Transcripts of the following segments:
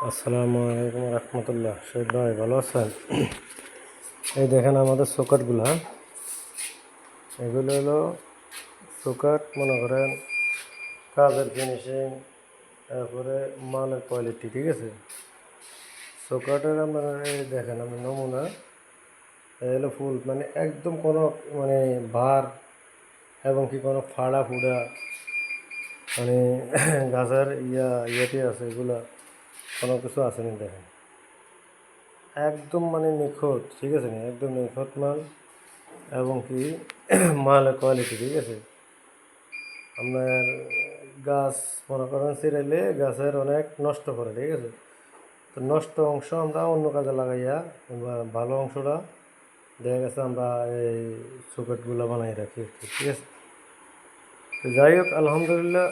আসসালামু আলাইকুম রহমতুল্লাহ। শহীদ ভাই ভালো আছেন? এই দেখেন আমাদের সকেটগুলো, হ্যাঁ, এগুলো হলো সকেট। মনে করেন কাজের ফিনিশিং, তারপরে মালের কোয়ালিটি, ঠিক আছে। সকেটের আপনারা এই দেখেন, আপনার নমুনা এগুলো ফুল, মানে একদম কোনো মানে ভার এবং কি কোনো ফাড়া ফুড়া মানে গাছের ইয়েটি আছে, এগুলা কোনো কিছু আসেনি। দেখেন একদম মানে নিখুঁত, ঠিক আছে, একদম নিখুঁত মাল এবং কি মালের কোয়ালিটি, ঠিক আছে। আপনার গাছ মনে করেন ছিঁড়াইলে গাছের অনেক নষ্ট করে, ঠিক আছে। তো নষ্ট অংশ আমরা অন্য কাজে লাগাইয়া ভালো অংশটা দেখা গেছে আমরা এই সকেটগুলো বানাই রাখি, ঠিক আছে। তো যাই হোক, আলহামদুলিল্লাহ,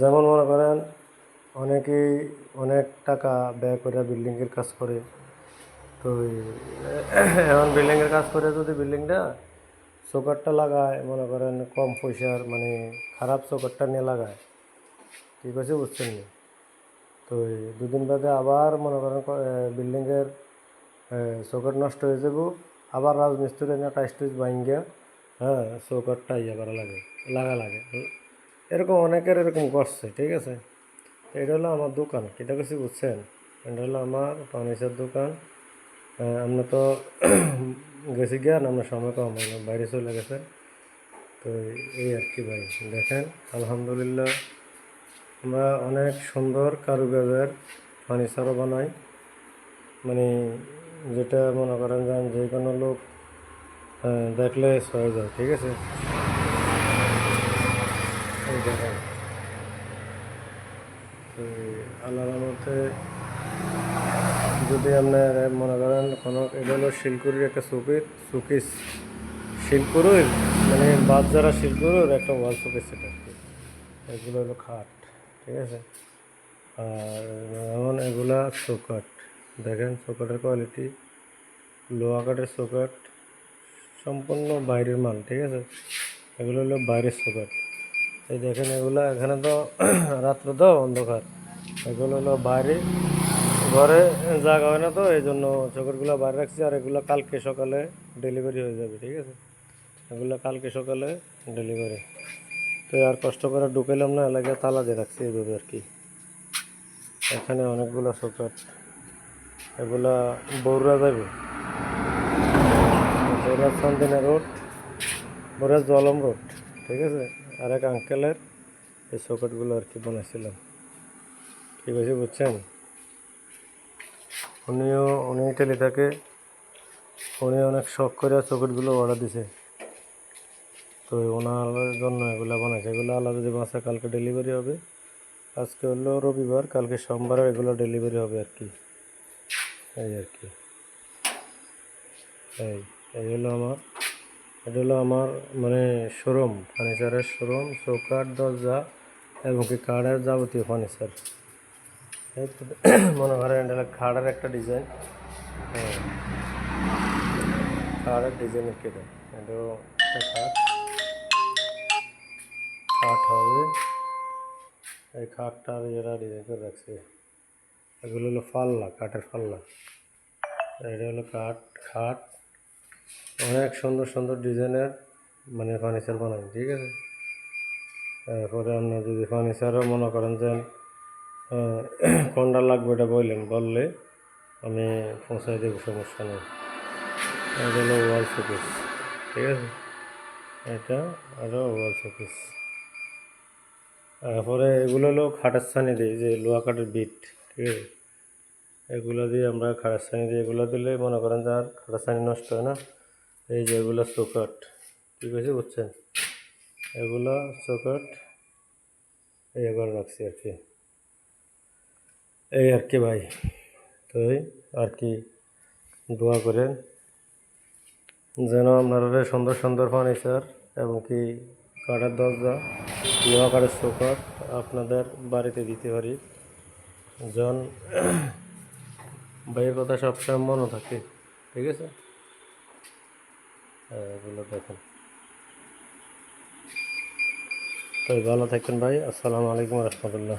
যেমন মনে করেন অনেকেই অনেক টাকা ব্যয় করে বিল্ডিংয়ের কাজ করে। তো এখন বিল্ডিংয়ের কাজ করে যদি বিল্ডিংটা চোকারটা লাগায়, মনে করেন কম পয়সার মানে খারাপ চোকারটা নিয়ে লাগায়, ঠিক আছে, বুঝছেন না। তো দুদিন বাদে আবার মনে করেন বিল্ডিংয়ের চৌকাট নষ্ট হয়ে যাব, আবার রাজমিস্ত্রি না টাইস টুইস ভাঙ্গিয়া, হ্যাঁ, চৌকাটটা ইয়ে করা লাগে। এরকম অনেকের এরকম করছে, ঠিক আছে। এটা হলো আমার দোকান, এটা কিছু বুঝছেন। এটা হলো আমার ফার্নিচার দোকান। আমরা তো গেছি জ্ঞান, আমরা সময় কম হলো, বাইরে চলে গেছে। তো এই আর কি ভাই, দেখেন আলহামদুলিল্লাহ, আমরা অনেক সুন্দর কারুকাজের ফার্নিচারও বানাই, মানে যেটা মনে করেন যান যে কোনো লোক দেখলে হয়ে যায়, ঠিক আছে। এই দেখেন, তো আল্লাহর মধ্যে যদি আপনার মনে করেন কোনো, এটা হলো শিলকুড়ির একটা সুকিস শিলকুড়ির, মানে বাদ যারা শিলকুড়ির একটা ওয়াল সুকিস, সেটা আর কি। এগুলো হলো খাট, ঠিক আছে। আর যেমন এগুলা চৌকাট, দেখেন চৌকাটের কোয়ালিটি, লোহা কাঠের চৌকাট, সম্পূর্ণ বাইরের মাল, ঠিক আছে। এগুলো হলো বাইরের চৌকাট। এই দেখেন এগুলো, এখানে তো রাত্রে তো অন্ধকার, এগুলো হলো বাইরে, ঘরে জায়গা হয় না, তো এই জন্য চৌকাটগুলো বাইরে রাখছি। আর এগুলো কালকে সকালে ডেলিভারি হয়ে যাবে, ঠিক আছে। এগুলো কালকে সকালে ডেলিভারি। তো আর কষ্ট করে ঢুকাইলাম না, এলাকায় তালা দিয়ে রাখছি এইভাবে আর কি। এখানে অনেকগুলো চৌকাট, এগুলা বৌরা যাবে, বৌরা চান্দিনা রোড, বৌরা জলম রোড, ঠিক আছে। আর এক আঙ্কেলের এই চৌকাটগুলো আর কি বানাইছিলাম, ঠিক আছে, বুঝছেন। উনি ইটালি থাকে, উনি অনেক শখ করে চৌকাটগুলো অর্ডার দিছে। তো ওনার জন্য এগুলো বানাইছে। এগুলো আল্লাহ যদি বাঁচা কালকে ডেলিভারি হবে। আজকে হলো রবিবার, কালকে সোমবার এগুলো ডেলিভারি হবে আর কি। এই আর কি, এই এই হলো আমার, এটা হলো আমার মানে শোরুম, ফার্নিচারের শোরুম, চৌকাঠ, দরজা এবং কি কাঠের যাবতীয় ফার্নিচার। এই তো মনে করেন এটা খাটের একটা ডিজাইন, হ্যাঁ, খাটের ডিজাইনের কেটে এটাও একটা খাট, খাট হবে। এই খাটটার এরা ডিজাইন করে রাখছে। এগুলো হলো পাল্লা, কাঠের পাল্লা। এটা হলো খাট, অনেক সুন্দর সুন্দর ডিজাইনের মানে ফার্নিচার বানাই, ঠিক আছে। তারপরে আপনার যদি ফার্নিচারও মনে করেন যে কোনটা লাগবে এটা বললে আমি পৌঁছাই দেবো, সমস্যা নেই। এটা হলো ওয়াল শোকেস, ঠিক আছে। এটা আরও ওয়াল শোকেস। তারপরে এগুলো হলো খাটের ছানি দিই, যে লোহা কাঠের বিট, ঠিক আছে। এগুলো দিয়ে আমরা খাটের ছানি দিই, এগুলো দিলে মনে করেন যে আর খাটের ছানি নষ্ট হয় না। এই যে এগুলো চৌকাঠ, ঠিক আছে, বুঝছেন। এগুলো চৌকাঠ এই করে রাখছি আর কি। এই আর কি ভাই, তো আর কি দোয়া করেন যেন আপনারা সুন্দর সুন্দর ফার্নিচার এবং কি কাঠের দরজা, লোহা কাঠের চৌকাঠ আপনাদের বাড়িতে দিতে পারি, যেন ভাইয়ের কথা সবসময় মনে থাকে, ঠিক আছে। এগুলো দেখেন। তো ভালো থাকেন ভাই। আসসালামু আলাইকুম রহমতুল্লাহ।